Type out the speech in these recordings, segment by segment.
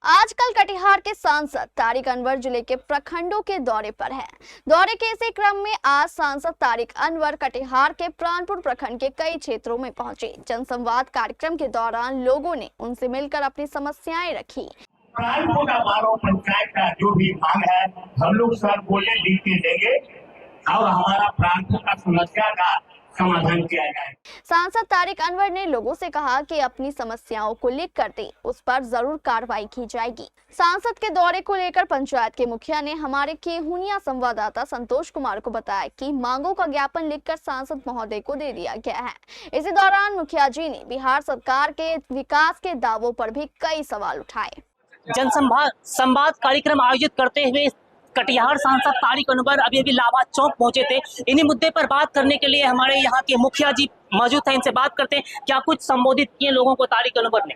आजकल कटिहार के सांसद तारिक अनवर जिले के प्रखंडों के दौरे पर हैं। दौरे के इसी क्रम में आज सांसद तारिक अनवर कटिहार के प्राणपुर प्रखंड के कई क्षेत्रों में पहुंचे। जनसंवाद कार्यक्रम के दौरान लोगों ने उनसे मिलकर अपनी समस्याएं रखी। प्राणपुर का 12 पंचायत का जो भी मांग है हम लोग सब बोले लिखते देंगे और हमारा प्राणपुर का समस्या का समाधान किया जाए। सांसद तारिक अनवर ने लोगों से कहा कि अपनी समस्याओं को लिख कर दे, उस पर जरूर कार्रवाई की जाएगी। सांसद के दौरे को लेकर पंचायत के मुखिया ने हमारे केहुनिया संवाददाता संतोष कुमार को बताया कि मांगों का ज्ञापन लिखकर सांसद महोदय को दे दिया गया है। इसी दौरान मुखिया जी ने बिहार सरकार के विकास के दावों पर भी कई सवाल उठाए। जनसंवाद कार्यक्रम आयोजित करते हुए कटिहार सांसद तारिक अनवर अभी लाभा चौक पहुंचे थे। इन्हीं मुद्दे पर बात करने के लिए हमारे यहाँ के मुखिया जी मौजूद हैं, इनसे बात करते हैं। क्या कुछ संबोधित किए लोगों को तारिक अनवर ने?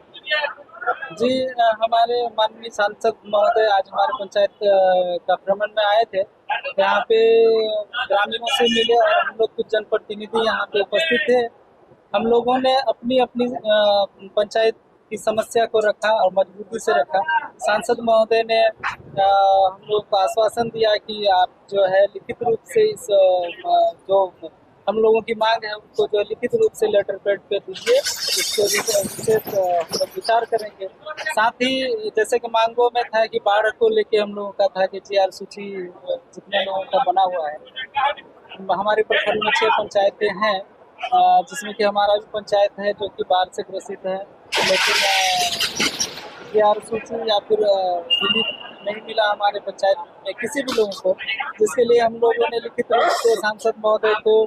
जी, हमारे माननीय सांसद महोदय आज हमारे पंचायत का भ्रमण में आए थे। यहाँ पे ग्रामीणों से मिले और हम लोग कुछ जनप्रतिनिधि यहाँ पे उपस्थित थे। हम लोगों ने अपनी अपनी पंचायत की समस्या को रखा और मजबूती से रखा। सांसद महोदय ने हम लोग को आश्वासन दिया कि आप जो है लिखित रूप से इस जो हम लोगों की मांग है उनको जो लिखित रूप से लेटर पैड पे दीजिए, इसके विशेष हम लोग विचार करेंगे। साथ ही जैसे कि मांगों में था कि बाढ़ को लेके हम लोगों का था कि GR सूची जितने लोगों का बना हुआ है। हमारे प्रखंड में 6 पंचायतें हैं, जिसमें कि हमारा भी पंचायत है जो कि बाढ़ से ग्रसित है, लेकिन GR सूची या फिर रिलीफ नहीं मिला हमारे पंचायत में किसी भी लोगों को, जिसके लिए हम लोगों ने लिखित रूप से सांसद महोदय को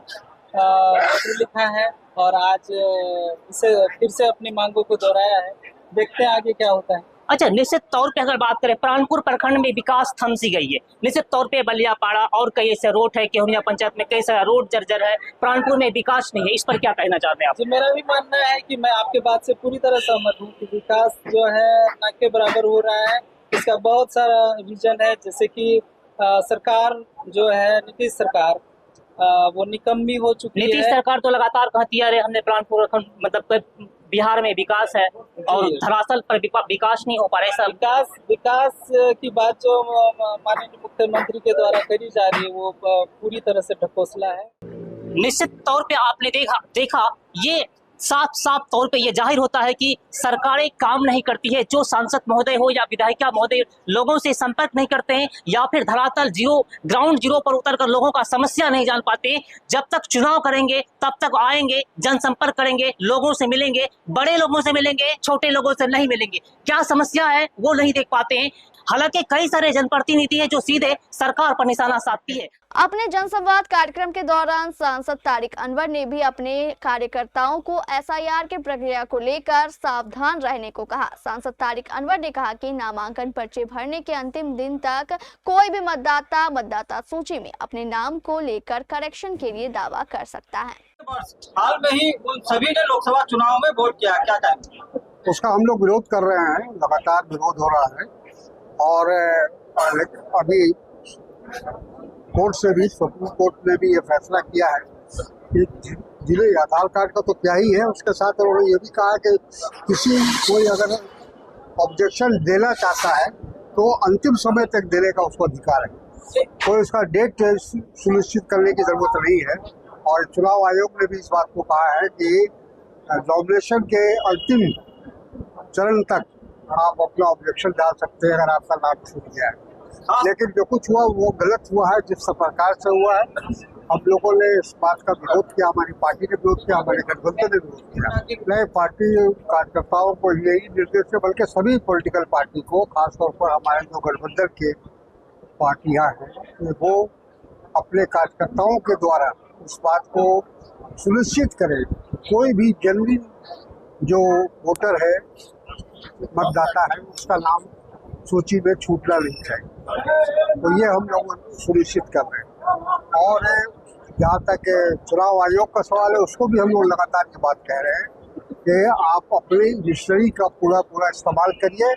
पत्र लिखा है और आज इसे फिर से अपनी मांगों को दोहराया है। देखते हैं आगे क्या होता है। अच्छा, निश्चित तौर पे अगर बात करें प्राणपुर प्रखंड में विकास थम सी गई है। निश्चित तौर पे बलियापाड़ा और कई ऐसे रोड है, केहुनिया पंचायत में कई सारा रोड जर्जर है, प्राणपुर में विकास नहीं है। इस पर क्या कहना चाहते हैं आप? जी, मेरा भी मानना है कि मैं आपके बात से पूरी तरह सहमत हूँ कि विकास जो है न के बराबर हो रहा है। इसका बहुत सारा रीजन है, जैसे कि सरकार जो है नीतीश सरकार वो निकम्मी हो चुकी है। नीतीश सरकार तो लगातार कहती है हमने प्राणपुर मतलब बिहार में विकास है और धरातल पर विकास नहीं हो पा रहा है। विकास की बात जो माननीय मुख्यमंत्री के द्वारा करी जा रही है वो पूरी तरह से ढकोसला है। निश्चित तौर पे आपने देखा ये साफ तौर पे ये जाहिर होता है कि सरकारें काम नहीं करती है। जो सांसद महोदय हो या विधायिका महोदय लोगों से संपर्क नहीं करते हैं या फिर धरातल ग्राउंड जीरो पर उतरकर लोगों का समस्या नहीं जान पाते। जब तक चुनाव करेंगे तब तक आएंगे, जनसंपर्क करेंगे, लोगों से मिलेंगे, बड़े लोगों से मिलेंगे, छोटे लोगों से नहीं मिलेंगे। क्या समस्या है वो नहीं देख पाते हैं। हालांकि कई सारे जनप्रतिनिधि हैं जो सीधे सरकार पर निशाना साधती है। अपने जनसंवाद कार्यक्रम के दौरान सांसद तारिक अनवर ने भी अपने कार्यकर्ताओं को SIR की प्रक्रिया को लेकर सावधान रहने को कहा। सांसद तारिक अनवर ने कहा कि नामांकन पर्चे भरने के अंतिम दिन तक कोई भी मतदाता सूची में अपने नाम को लेकर करेक्शन के लिए दावा कर सकता है। हाल में ही उन सभी ने लोकसभा चुनाव में वोट किया, क्या कहें? उसका हम लोग विरोध कर रहे हैं, लगातार विरोध हो रहा है और अभी कोर्ट से भी, सुप्रीम कोर्ट ने भी ये फैसला किया है कि जिले आधार कार्ड का तो क्या ही है, उसके साथ उन्होंने ये भी कहा कि कोई अगर ऑब्जेक्शन देना चाहता है तो अंतिम समय तक देने का उसको अधिकार है। कोई उसका डेट सुनिश्चित करने की जरूरत नहीं है। और चुनाव आयोग ने भी इस बात को कहा है कि नॉमिनेशन के अंतिम चरण तक आप अपना ऑब्जेक्शन डाल सकते हैं अगर आपका नाम छूट गया है। लेकिन जो कुछ हुआ वो गलत हुआ है, जिस प्रकार से हुआ है। हम लोगों ने इस बात का विरोध किया, हमारी पार्टी ने विरोध किया, हमारे गठबंधन ने विरोध किया। नए पार्टी कार्यकर्ताओं को यही निर्देश है, बल्कि सभी पॉलिटिकल पार्टी को, खासतौर पर हमारे जो गठबंधन के पार्टियां हैं, वो अपने कार्यकर्ताओं के द्वारा इस बात को सुनिश्चित करें कोई भी जेन्युइन जो वोटर है, मतदाता है, उसका नाम सूची में छूटना नहीं चाहिए। तो ये हम लोग सुनिश्चित कर रहे हैं। और जहाँ तक चुनाव आयोग का सवाल है, उसको भी हम लोग लगातार ये बात कह रहे हैं कि आप अपनी हिस्ट्री का पूरा इस्तेमाल करिए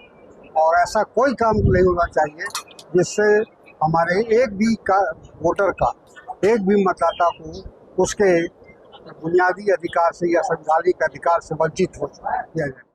और ऐसा कोई काम नहीं होना चाहिए जिससे हमारे एक भी वोटर का, एक भी मतदाता को उसके बुनियादी अधिकार से या संवैधानिक अधिकार से वंचित हो किया जाए।